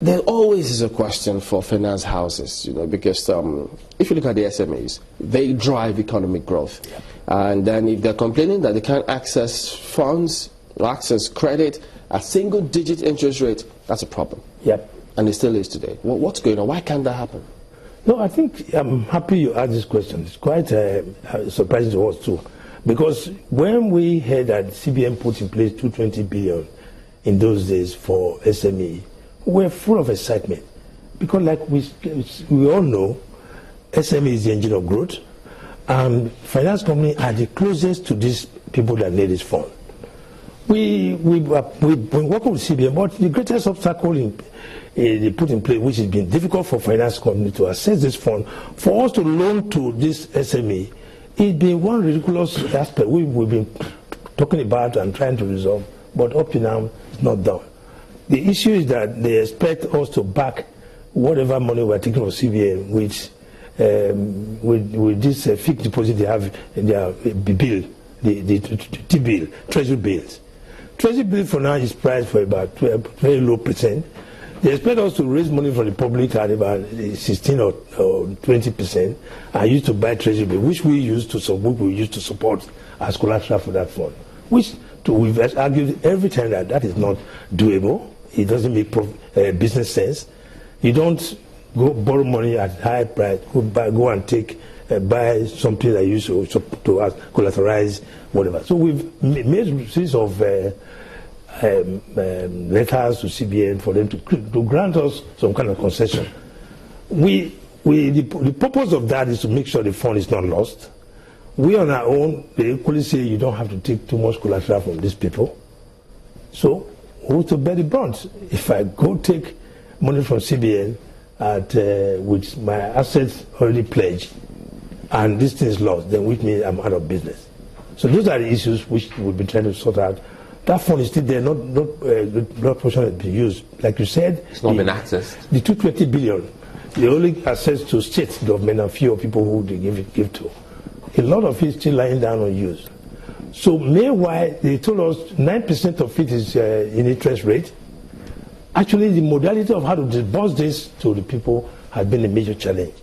There always is a question for finance houses, because if you look at the SMEs, they drive economic growth. Yep. And then if they're complaining that they can't access funds, access credit, a single-digit interest rate, that's a problem. Yep. And it still is today. Well, what's going on? Why can't that happen? No, I think I'm happy you asked this question. It's quite surprising to us too. Because when we heard that CBN put in place 220 billion in those days for SME, we're full of excitement. Because like we all know, SME is the engine of growth. And finance companies are the closest to these people that need this fund. We've been working with CBN, but the greatest obstacle they put in place, which has been difficult for finance companies to access this fund, for us to loan to this SME, it's been one ridiculous aspect we've been talking about and trying to resolve, but up to now, it's not done. The issue is that they expect us to back whatever money we're taking from CBN with this fixed deposit they have in their bill, the T-bill, treasury bills. Treasury bill for now is priced for about 12, very low percent. They expect us to raise money from the public at about 16 or 20% and use to buy treasury bill, which we use to support as collateral for that fund. We've argued every time that is not doable. It doesn't make business sense. You don't go borrow money at high price, go and buy something that you use to collateralize whatever. So we've made a series of letters to CBN for them to grant us some kind of concession. The purpose of that is to make sure the fund is not lost. We on our own, they equally say you don't have to take too much collateral from these people. So who's to bear the brunt? If I go take money from CBN with my assets already pledged and this thing is lost, then which means I'm out of business. So those are the issues which we've been trying to sort out. That fund is still there, not portion has been used. Like you said, it's not been accessed. The 220 billion, they only access to state government and few people who they give to. A lot of it is still lying down unused. So meanwhile, they told us 9% of it is in interest rate. Actually, the modality of how to disburse this to the people has been a major challenge.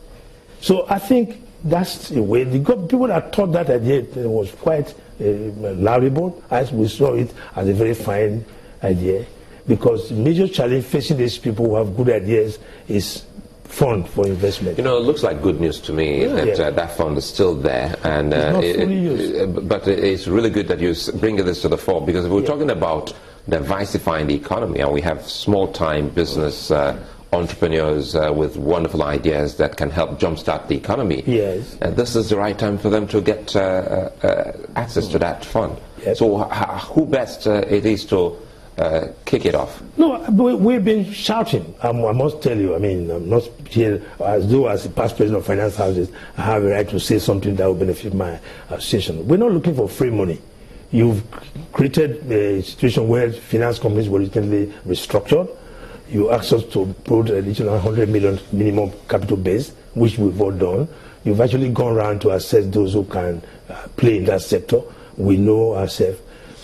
So I think that's the way. People that thought that idea was quite laudable, as we saw it as a very fine idea, because the major challenge facing these people who have good ideas is fund for investment. It looks like good news to me that fund is still there, and it's not fully used. But it's really good that you bring this to the fore, because if we're talking about diversifying the economy, and we have small-time business entrepreneurs with wonderful ideas that can help jumpstart the economy. Yes. This is the right time for them to get access to that fund. Yes. So who best it is to kick it off? No, we've been shouting. I must tell you, I'm not here as though as the past president of finance houses, I have a right to say something that will benefit my association. We're not looking for free money. You've created a situation where finance companies were recently restructured. You asked us to put an additional 100 million minimum capital base, which we've all done. You've actually gone around to assess those who can play in that sector. We know ourselves.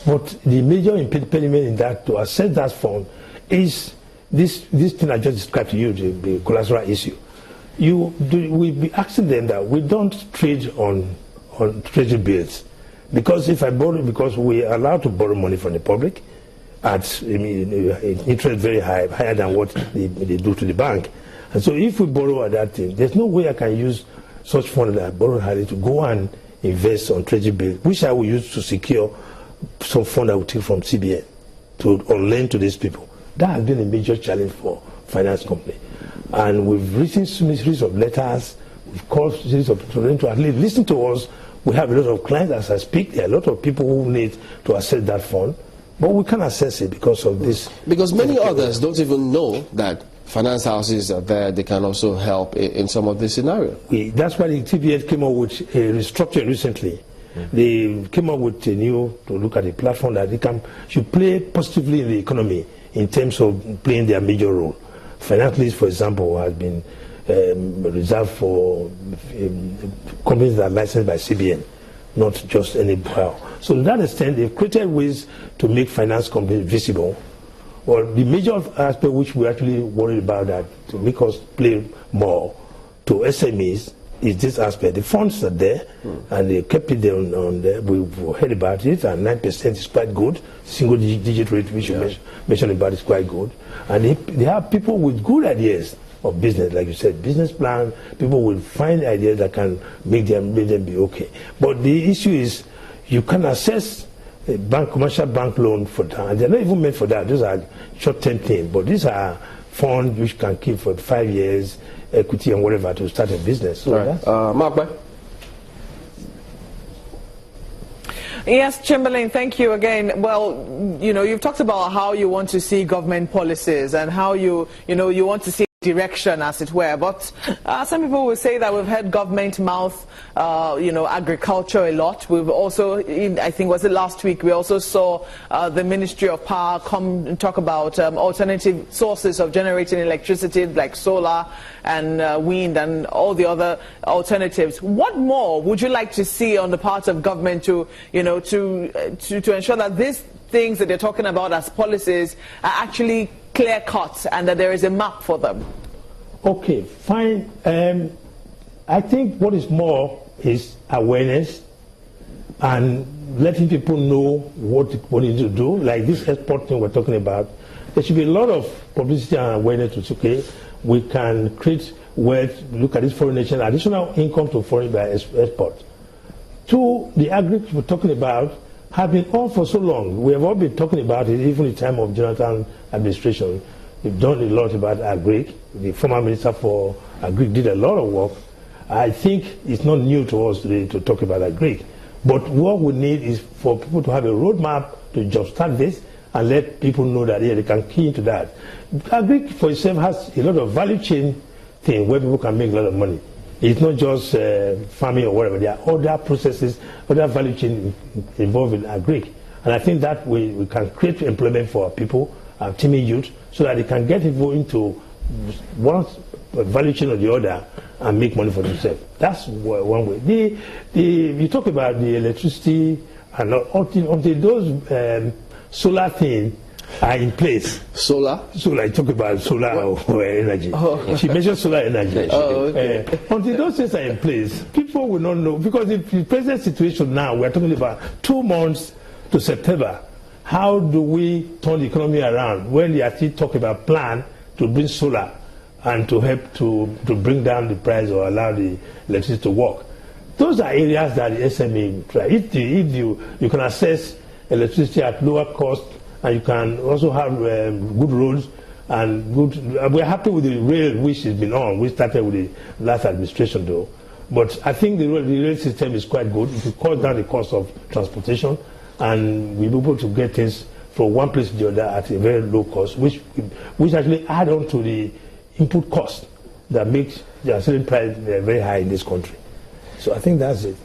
But the major impediment in that, to assess that fund, is this thing I just described to you, the collateral issue. We'll be asking them that we don't trade on treasury bills. Because if I borrow, because we are allowed to borrow money from the public at interest very high, higher than what they do to the bank. And so if we borrow at that thing, there's no way I can use such funds that I borrowed highly to go and invest on treasury bills, which I will use to secure some fund I will take from CBN or lend to these people. That has been a major challenge for finance company. And we've written a series of letters, we've called a series of people to at least listen to us. We have a lot of clients as I speak. There are a lot of people who need to access that fund, but we can't access it because of this. Because many others don't even know that finance houses are there. They can also help in some of this scenario. That's why the TBS came up with a restructuring recently. They came up with a new, to look at a platform that they should play positively in the economy in terms of playing their major role. Finance lease, for example, has been reserved for companies that are licensed by CBN, not just any. So to that extent, they've created ways to make finance companies visible Well, the major aspect which we're actually worried about that to make us play more to SMEs is this aspect. The funds are there, and they kept it there on there. We've heard about it, and 9% is quite good. Single-digit rate which you mentioned about is quite good. And they have people with good ideas of business, like you said, business plan. People will find ideas that can make them be okay. But the issue is you can assess a commercial bank loan for that, and they're not even meant for that. Those are short-term things, but these are funds which can keep for 5 years, equity and whatever to start a business. So right. Mark. Yes, Chamberlain, thank you again. Well, you've talked about how you want to see government policies and how you want to see direction, as it were. But some people will say that we've heard government mouth, agriculture a lot. We've also, I think, was it last week, we also saw the Ministry of Power come and talk about alternative sources of generating electricity, like solar and wind and all the other alternatives. What more would you like to see on the part of government to ensure that these things that they're talking about as policies are actually clear cut and that there is a map for them? Okay, fine. I think what is more is awareness and letting people know what they need to do. Like this export thing we're talking about, there should be a lot of publicity and awareness to say, okay, we can create wealth, look at this foreign nation, additional income to foreign by export. Two, the agri we're talking about have been on for so long. We have all been talking about it, even in the time of Jonathan administration. We've done a lot about agri. The former minister for agri did a lot of work. I think it's not new to us today to talk about agri. But what we need is for people to have a roadmap to jumpstart this and let people know that they can key into that. Agri for itself has a lot of value chain thing where people can make a lot of money. It's not just farming or whatever. There are other processes, other value chain involved in agri. And I think that we can create employment for our people, our teaming youth, so that they can get involved into one value chain or the other and make money for themselves. That's one way. You talk about the electricity, and until those solar things are in place. Solar, you talk about solar or energy. Oh. She mentioned solar energy. Oh, okay. Until those things are in place, people will not know. Because in the present situation now, we're talking about 2 months to September. How do we turn the economy around when they actually talk about plan to bring solar and to help to bring down the price or allow the electricity to work? Those are areas that the SME try. If you can access electricity at lower cost, and you can also have good roads and good. We're happy with the rail which has been on. We started with the last administration though, but I think the rail system is quite good. It will cut down the cost of transportation, and we'll be able to get things from one place to the other at a very low cost, which actually add on to the input cost that makes the selling price very high in this country. So I think that's it.